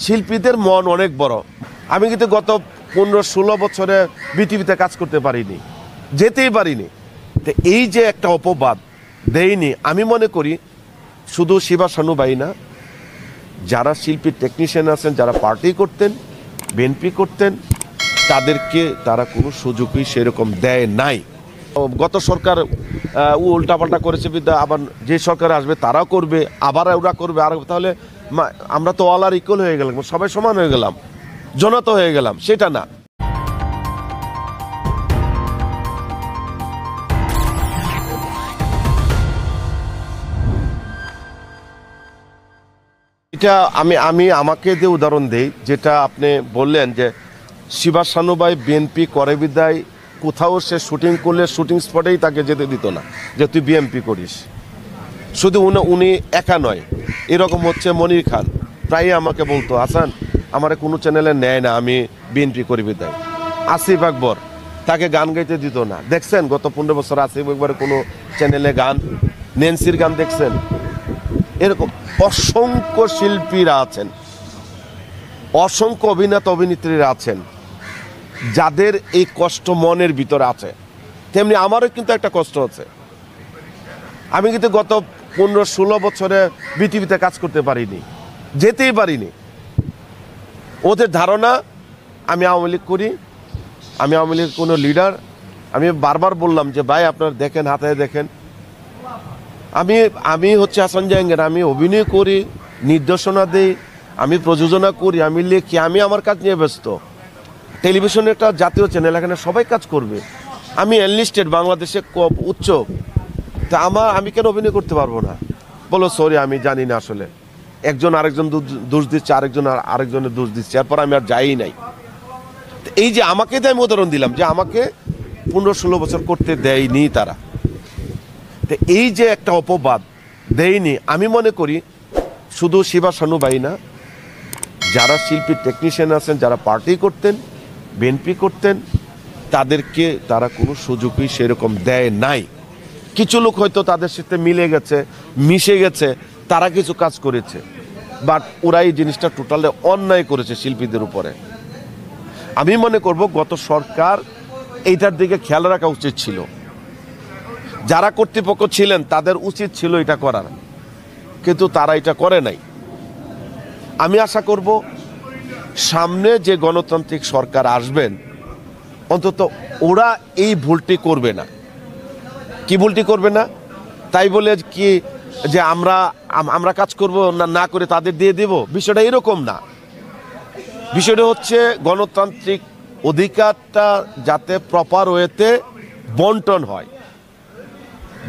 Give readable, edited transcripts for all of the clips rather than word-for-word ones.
শিল্পীদের মন অনেক বড়। আমি কিন্তু গত 15-16 বছরে বিটিভিতে কাজ করতে পারিনি, যেতেই পারিনি। তো এই যে একটা অপবাদ দেয়নি, আমি মনে করি শুধু শিবা সানু ভাই না, যারা শিল্পী টেকনিশিয়ান আছেন, যারা পার্টি করতেন, বিএনপি করতেন, তাদেরকে তারা কোনো সুযোগই সেরকম দেয় নাই। গত সরকার উল্টাপাল্টা করেছে, আবার যে সরকার আসবে তারাও করবে, আবার ওরা করবে, আর তাহলে আমরা তো অল আর ইকুয়াল হয়ে গেলাম, সবাই সমান হয়ে গেলাম, জনতা হয়ে গেলাম, সেটা না। এটা আমি আমাকে যে উদাহরণ দেই, যেটা আপনি বললেন যে শিবা সানু ভাই বিএনপি করে বিদায় কোথাও সে শুটিং করলে শুটিং স্পটেই তাকে যেতে দিত না, যে তুই বিএনপি করিস। শুধু উনি একা নয়, এরকম হচ্ছে মনির খান প্রায়ই আমাকে বলতো, হাসান আমার কোনো চ্যানেলে নেয় না, আমি বিএনপি করি বিদায়। আসিফ আকবর তাকে গান গাইতে দিত না। দেখছেন গত 15 বছর আসিফ আকবরের কোনো চ্যানেলে গান, নেন্সির গান দেখছেন? এরকম অসংখ্য শিল্পীরা আছেন, অসংখ্য অভিনেতা অভিনেত্রীরা আছেন যাদের এই কষ্ট মনের ভিতরে আছে। তেমনি আমারও কিন্তু একটা কষ্ট আছে। আমি কিন্তু গত 15-16 বছরে বিটিভিতে কাজ করতে পারিনি, যেতেই পারিনি। ওদের ধারণা আমি আওয়ামী লীগ করি, আমি আওয়ামী লীগের কোনো লিডার। আমি বারবার বললাম যে ভাই আপনার দেখেন, হাতে দেখেন, আমি হচ্ছে হাসান জাহাঙ্গীর, আমি অভিনয় করি, নির্দেশনা দিই, আমি প্রযোজনা করি, আমি লিখি, আমি আমার কাজ নিয়ে ব্যস্ত। টেলিভিশনের একটা জাতীয় চ্যানেল, এখানে সবাই কাজ করবে, আমি এনলিস্টেড বাংলাদেশে উচ্চ, তা আমি কেন অভিনয় করতে পারবো না? বলো সরি আমি জানি না, আসলে একজন আরেকজন দোষ দিচ্ছে, আরেকজনের দোষ দিচ্ছে, এরপর আমি আর যাই নাই। এই যে আমাকে দিয়ে আমি উদাহরণ দিলাম যে আমাকে 15-16 বছর করতে দেয়নি তারা। তো এই যে একটা অপবাদ দেয়নি, আমি মনে করি শুধু শিবা সানু ভাই না, যারা শিল্পী টেকনিশিয়ান আছেন, যারা পার্টি করতেন, বিএনপি করতেন, তাদেরকে তারা কোনো সুযোগই সেরকম দেয় নাই। কিছু লোক হয়তো তাদের সাথে মিলে গেছে, মিশে গেছে, তারা কিছু কাজ করেছে, বাট ওরা এই জিনিসটা টোটালি অন্যায় করেছে শিল্পীদের উপরে। আমি মনে করব গত সরকার এইটার দিকে খেয়াল রাখা উচিত ছিল। যারা কর্তৃপক্ষ ছিলেন তাদের উচিত ছিল এটা করার, কিন্তু তারা এটা করে নাই। আমি আশা করব সামনে যে গণতান্ত্রিক সরকার আসবেন, অন্তত ওরা এই ভুলটি করবে না। কি ভুলটি করবে না? তাই বলে কি যে আমরা কাজ করব না করে তাদের দিয়ে দেব, বিষয়টা এরকম না। বিষয়টা হচ্ছে গণতান্ত্রিক অধিকারটা যাতে প্রপার ওয়েতে বন্টন হয়।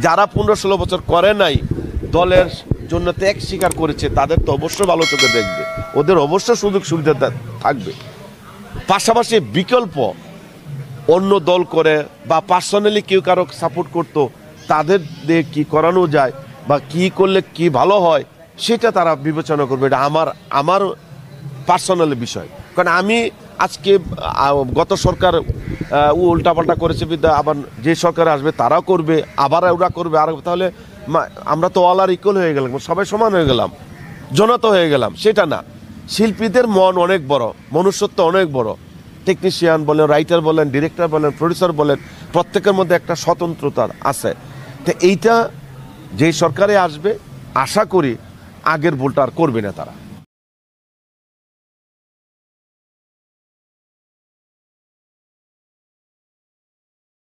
যারা 15-16 বছর করে নাই, দলের জন্য ত্যাগ স্বীকার করেছে, তাদের তো অবশ্যই ভালো চোখে দেখবে, ওদের অবশ্য সুযোগ সুবিধা থাকবে। পাশাপাশি বিকল্প অন্য দল করে বা পার্সোনালি কেউ কারো সাপোর্ট করতো, তাদের দিয়ে কী করানো যায় বা কি করলে কি ভালো হয় সেটা তারা বিবেচনা করবে। এটা আমার পার্সোনাল বিষয়। কারণ আমি আজকে গত সরকার উল্টাপাল্টা করেছে, আবার যে সরকার আসবে তারাও করবে, আবার ওরা করবে, আর তাহলে আমরা তো অল আর ইকুয়াল হয়ে গেলাম, সবাই সমান হয়ে গেলাম, জনতা হয়ে গেলাম, সেটা না। শিল্পীদের মন অনেক বড়, মনুষ্যত্ব অনেক বড়। টেকনিশিয়ান বলেন, রাইটার বলেন, ডিরেক্টর বলেন, প্রডিউসার বলেন, প্রত্যেকের মধ্যে একটা স্বতন্ত্রতা আছে। তো এইটা যেই সরকারে আসবে, আশা করি আগের ভুলটা আর করবে না তারা।